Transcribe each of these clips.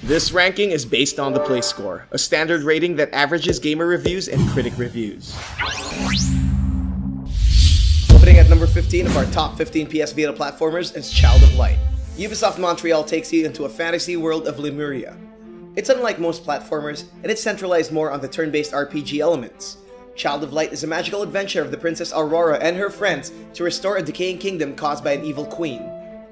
This ranking is based on the Play Score, a standard rating that averages gamer reviews and critic reviews. Opening at number 15 of our top 15 PS Vita platformers is Child of Light. Ubisoft Montreal takes you into a fantasy world of Lemuria. It's unlike most platformers, and it's centralized more on the turn-based RPG elements. Child of Light is a magical adventure of the Princess Aurora and her friends to restore a decaying kingdom caused by an evil queen.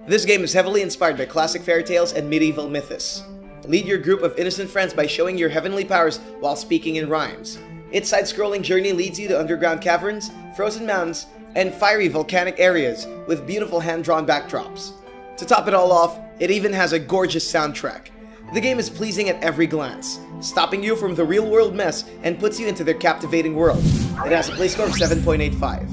This game is heavily inspired by classic fairy tales and medieval mythos. Lead your group of innocent friends by showing your heavenly powers while speaking in rhymes. Its side-scrolling journey leads you to underground caverns, frozen mountains, and fiery volcanic areas with beautiful hand-drawn backdrops. To top it all off, it even has a gorgeous soundtrack. The game is pleasing at every glance, stopping you from the real-world mess and puts you into their captivating world. It has a Play Score of 7.85.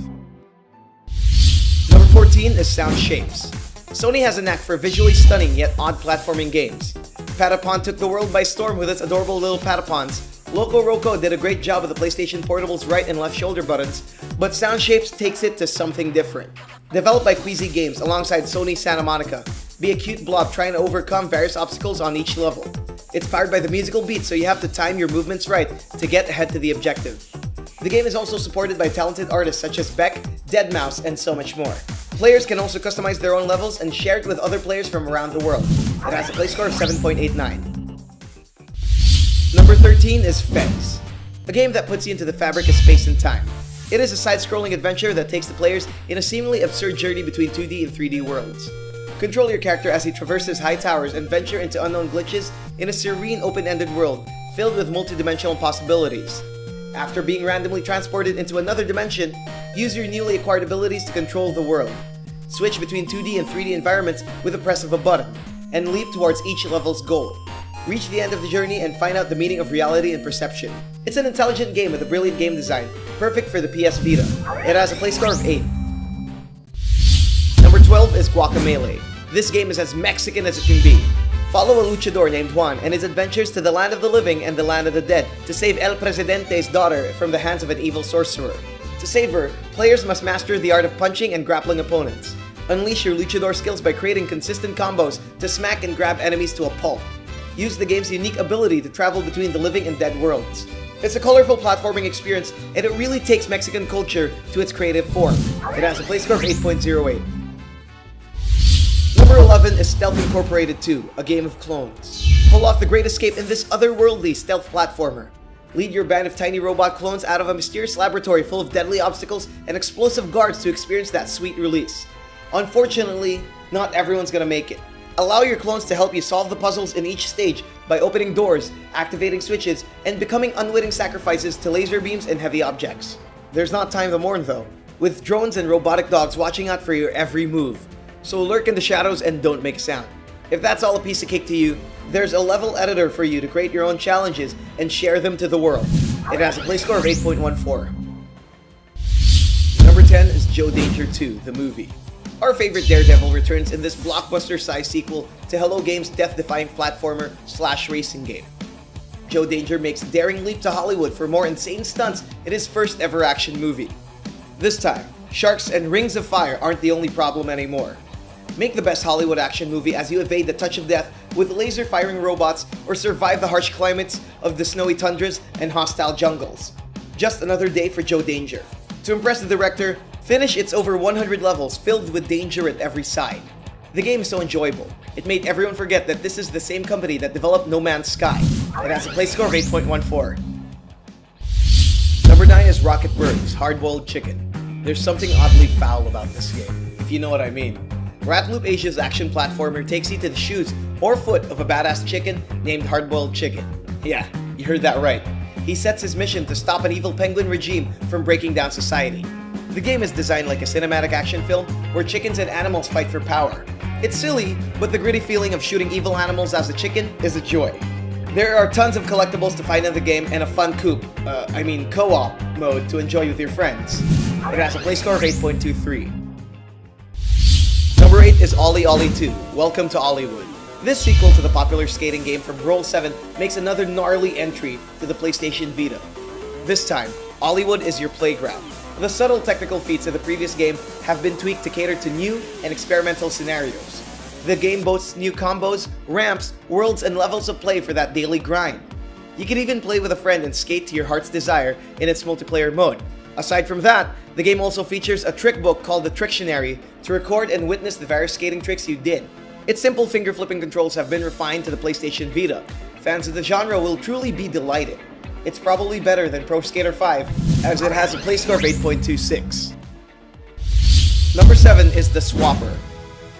Number 14 is Sound Shapes. Sony has a knack for visually stunning yet odd platforming games. Patapon took the world by storm with its adorable little Patapons. Loco Roco did a great job with the PlayStation Portable's right and left shoulder buttons, but Sound Shapes takes it to something different. Developed by Queasy Games alongside Sony Santa Monica, be a cute blob trying to overcome various obstacles on each level. It's powered by the musical beat, so you have to time your movements right to get ahead to the objective. The game is also supported by talented artists such as Beck, Deadmau5, and so much more. Players can also customize their own levels and share it with other players from around the world. It has a Play Score of 7.89. Number 13 is Fez, a game that puts you into the fabric of space and time. It is a side-scrolling adventure that takes the players in a seemingly absurd journey between 2D and 3D worlds. Control your character as he traverses high towers and venture into unknown glitches in a serene open-ended world filled with multi-dimensional possibilities. After being randomly transported into another dimension, use your newly acquired abilities to control the world. Switch between 2D and 3D environments with the press of a button, and leap towards each level's goal. Reach the end of the journey and find out the meaning of reality and perception. It's an intelligent game with a brilliant game design, perfect for the PS Vita. It has a Play Score of 8. Number 12 is Guacamelee. This game is as Mexican as it can be. Follow a luchador named Juan and his adventures to the land of the living and the land of the dead to save El Presidente's daughter from the hands of an evil sorcerer. To save her, players must master the art of punching and grappling opponents. Unleash your luchador skills by creating consistent combos to smack and grab enemies to a pulp. Use the game's unique ability to travel between the living and dead worlds. It's a colorful platforming experience, and it really takes Mexican culture to its creative form. It has a Play Score of 8.08. Number 11 is Stealth Incorporated 2, a game of clones. Pull off the great escape in this otherworldly stealth platformer. Lead your band of tiny robot clones out of a mysterious laboratory full of deadly obstacles and explosive guards to experience that sweet release. Unfortunately, not everyone's gonna make it. Allow your clones to help you solve the puzzles in each stage by opening doors, activating switches, and becoming unwitting sacrifices to laser beams and heavy objects. There's not time to mourn though, with drones and robotic dogs watching out for your every move. So lurk in the shadows and don't make a sound. If that's all a piece of cake to you, there's a level editor for you to create your own challenges and share them to the world. It has a Play Score of 8.14. Number 10 is Joe Danger 2, the movie. Our favorite Daredevil returns in this blockbuster-sized sequel to Hello Games' death-defying platformer/racing game. Joe Danger makes a daring leap to Hollywood for more insane stunts in his first ever action movie. This time, sharks and rings of fire aren't the only problem anymore. Make the best Hollywood action movie as you evade the touch of death with laser-firing robots or survive the harsh climates of the snowy tundras and hostile jungles. Just another day for Joe Danger. To impress the director, finish its over 100 levels filled with danger at every side. The game is so enjoyable, it made everyone forget that this is the same company that developed No Man's Sky. It has a Play Score of 8.14. Number 9 is Rocket Burns, Hard-Boiled Chicken. There's something oddly foul about this game, if you know what I mean. Ratloop Asia's action platformer takes you to the shoes or foot of a badass chicken named Hard-Boiled Chicken. Yeah, you heard that right. He sets his mission to stop an evil penguin regime from breaking down society. The game is designed like a cinematic action film where chickens and animals fight for power. It's silly, but the gritty feeling of shooting evil animals as a chicken is a joy. There are tons of collectibles to find in the game and a fun co-op mode to enjoy with your friends. It has a Play Score of 8.23. Number 8 is Ollie Ollie 2, Welcome to Ollywood. This sequel to the popular skating game from Roll 7 makes another gnarly entry to the PlayStation Vita. This time, Ollywood is your playground. The subtle technical feats of the previous game have been tweaked to cater to new and experimental scenarios. The game boasts new combos, ramps, worlds, and levels of play for that daily grind. You can even play with a friend and skate to your heart's desire in its multiplayer mode. Aside from that, the game also features a trick book called the Trictionary to record and witness the various skating tricks you did. Its simple finger-flipping controls have been refined to the PlayStation Vita. Fans of the genre will truly be delighted. It's probably better than Pro Skater 5, as it has a play score of 8.26. Number 7 is The Swapper,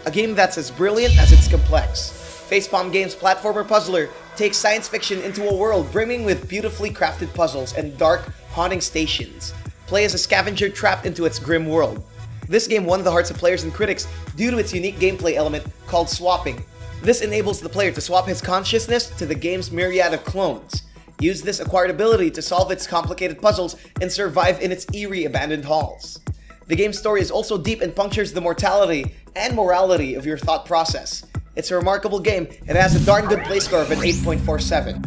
a game that's as brilliant as it's complex. Facepalm Games' platformer puzzler takes science fiction into a world brimming with beautifully crafted puzzles and dark, haunting stations. Play as a scavenger trapped into its grim world. This game won the hearts of players and critics due to its unique gameplay element called swapping. This enables the player to swap his consciousness to the game's myriad of clones. Use this acquired ability to solve its complicated puzzles and survive in its eerie abandoned halls. The game's story is also deep and punctures the mortality and morality of your thought process. It's a remarkable game and has a darn good play score of an 8.47.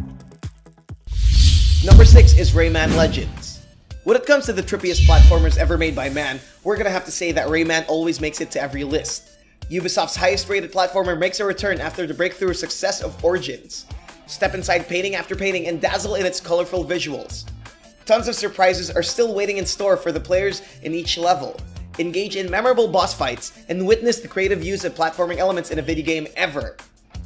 Number 6 is Rayman Legends. When it comes to the trippiest platformers ever made by man, we're gonna have to say that Rayman always makes it to every list. Ubisoft's highest rated platformer makes a return after the breakthrough success of Origins. Step inside painting after painting and dazzle in its colorful visuals. Tons of surprises are still waiting in store for the players in each level. Engage in memorable boss fights and witness the creative use of platforming elements in a video game ever.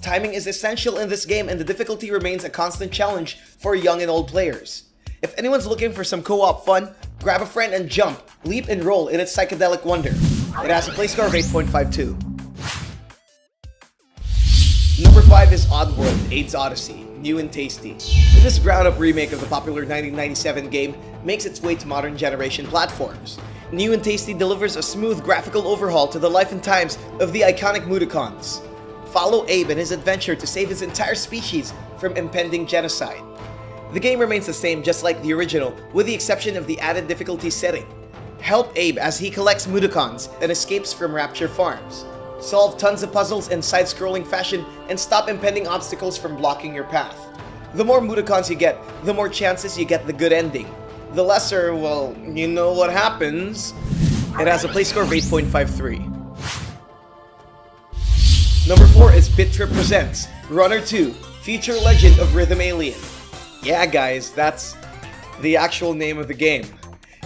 Timing is essential in this game and the difficulty remains a constant challenge for young and old players. If anyone's looking for some co-op fun, grab a friend and jump, leap and roll in its psychedelic wonder. It has a play score of 8.52. Number 5 is Oddworld: AIDS Odyssey, new and tasty. This ground-up remake of the popular 1997 game makes its way to modern generation platforms. New and Tasty delivers a smooth graphical overhaul to the life and times of the iconic Mudokons. Follow Abe in his adventure to save his entire species from impending genocide. The game remains the same just like the original, with the exception of the added difficulty setting. Help Abe as he collects Mudokons and escapes from Rapture Farms. Solve tons of puzzles in side-scrolling fashion and stop impending obstacles from blocking your path. The more Mudokons you get, the more chances you get the good ending. The lesser, well, you know what happens. It has a play score of 8.53. Number 4 is BitTrip Presents Runner 2, Future Legend of Rhythm Alien. Yeah guys, that's the actual name of the game.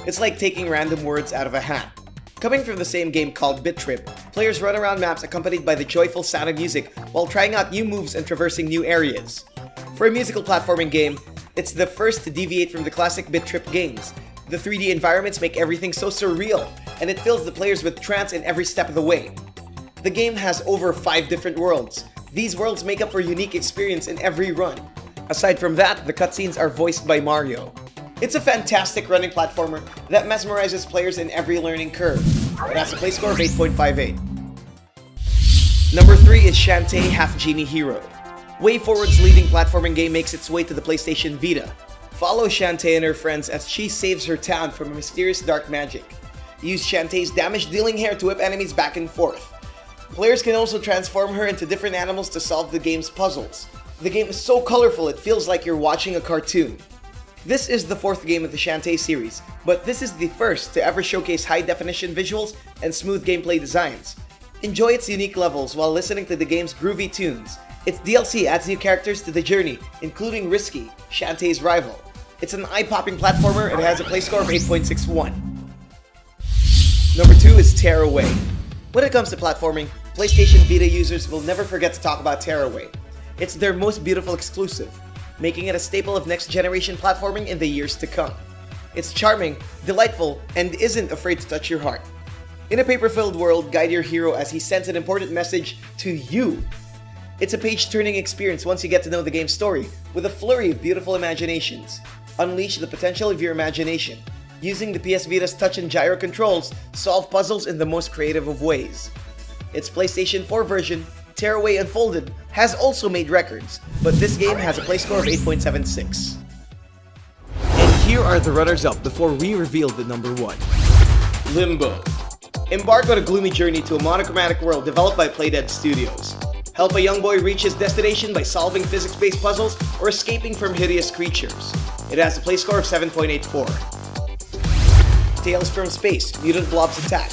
It's like taking random words out of a hat. Coming from the same game called BitTrip, players run around maps accompanied by the joyful sound of music while trying out new moves and traversing new areas. For a musical platforming game, it's the first to deviate from the classic BitTrip games. The 3D environments make everything so surreal, and it fills the players with trance in every step of the way. The game has over 5 different worlds. These worlds make up for a unique experience in every run. Aside from that, the cutscenes are voiced by Mario. It's a fantastic running platformer that mesmerizes players in every learning curve. It has a play score of 8.58. Number 3 is Shantae Half Genie Hero. WayForward's leading platforming game makes its way to the PlayStation Vita. Follow Shantae and her friends as she saves her town from a mysterious dark magic. Use Shantae's damage-dealing hair to whip enemies back and forth. Players can also transform her into different animals to solve the game's puzzles. The game is so colorful it feels like you're watching a cartoon. This is the 4th game of the Shantae series, but this is the first to ever showcase high-definition visuals and smooth gameplay designs. Enjoy its unique levels while listening to the game's groovy tunes. Its DLC adds new characters to the journey, including Risky, Shantae's rival. It's an eye-popping platformer and has a play score of 8.61. Number 2 is Tearaway. When it comes to platforming, PlayStation Vita users will never forget to talk about Tearaway. It's their most beautiful exclusive, making it a staple of next-generation platforming in the years to come. It's charming, delightful, and isn't afraid to touch your heart. In a paper-filled world, guide your hero as he sends an important message to you. It's a page-turning experience once you get to know the game's story, with a flurry of beautiful imaginations. Unleash the potential of your imagination. Using the PS Vita's touch and gyro controls, solve puzzles in the most creative of ways. Its PlayStation 4 version, Tearaway Unfolded, has also made records, but this game has a play score of 8.76. And here are the runners-up before we reveal the number 1. Limbo. Embark on a gloomy journey to a monochromatic world developed by Playdead Studios. Help a young boy reach his destination by solving physics-based puzzles or escaping from hideous creatures. It has a play score of 7.84. Tales from Space, Mutant Blobs Attack.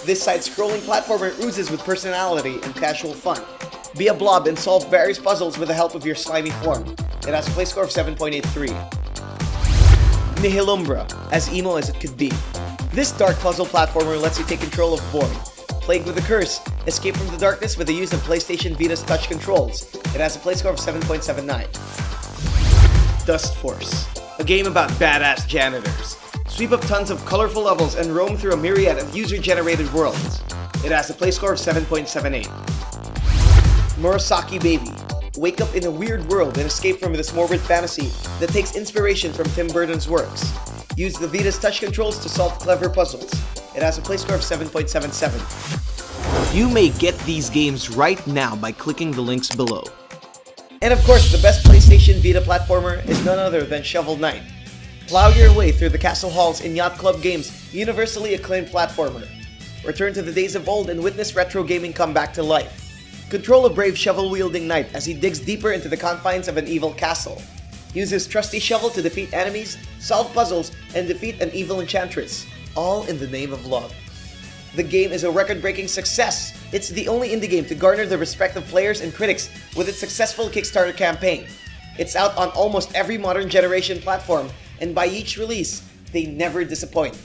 This side-scrolling platformer oozes with personality and casual fun. Be a blob and solve various puzzles with the help of your slimy form. It has a play score of 7.83. Nihilumbra, as emo as it could be. This dark puzzle platformer lets you take control of Void. Plagued with a curse, escape from the darkness with the use of PlayStation Vita's touch controls. It has a play score of 7.79. Dust Force, a game about badass janitors. Sweep up tons of colorful levels and roam through a myriad of user-generated worlds. It has a play score of 7.78. Murasaki Baby. Wake up in a weird world and escape from this morbid fantasy that takes inspiration from Tim Burton's works. Use the Vita's touch controls to solve clever puzzles. It has a play score of 7.77. You may get these games right now by clicking the links below. And of course, the best PlayStation Vita platformer is none other than Shovel Knight. Plow your way through the castle halls in Yacht Club Games' universally acclaimed platformer. Return to the days of old and witness retro gaming come back to life. Control a brave shovel-wielding knight as he digs deeper into the confines of an evil castle. Use his trusty shovel to defeat enemies, solve puzzles, and defeat an evil enchantress, all in the name of love. The game is a record-breaking success. It's the only indie game to garner the respect of players and critics with its successful Kickstarter campaign. It's out on almost every modern generation platform, and by each release, they never disappoint.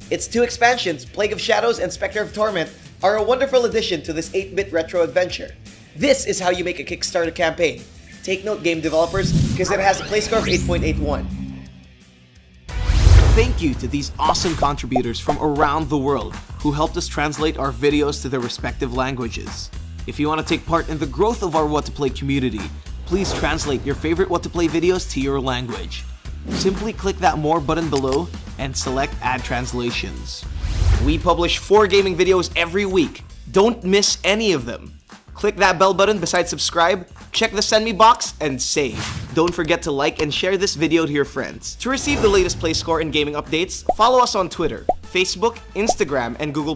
Its two expansions, Plague of Shadows and Spectre of Torment, are a wonderful addition to this 8-bit retro adventure. This is how you make a Kickstarter campaign. Take note, game developers, because it has a play score of 8.81. Thank you to these awesome contributors from around the world who helped us translate our videos to their respective languages. If you want to take part in the growth of our What to Play community, please translate your favorite What to Play videos to your language. Simply click that More button below and select Add Translations. We publish 4 gaming videos every week. Don't miss any of them. Click that bell button beside subscribe, check the send me box, and save. Don't forget to like and share this video to your friends. To receive the latest play score and gaming updates, follow us on Twitter, Facebook, Instagram, and Google+.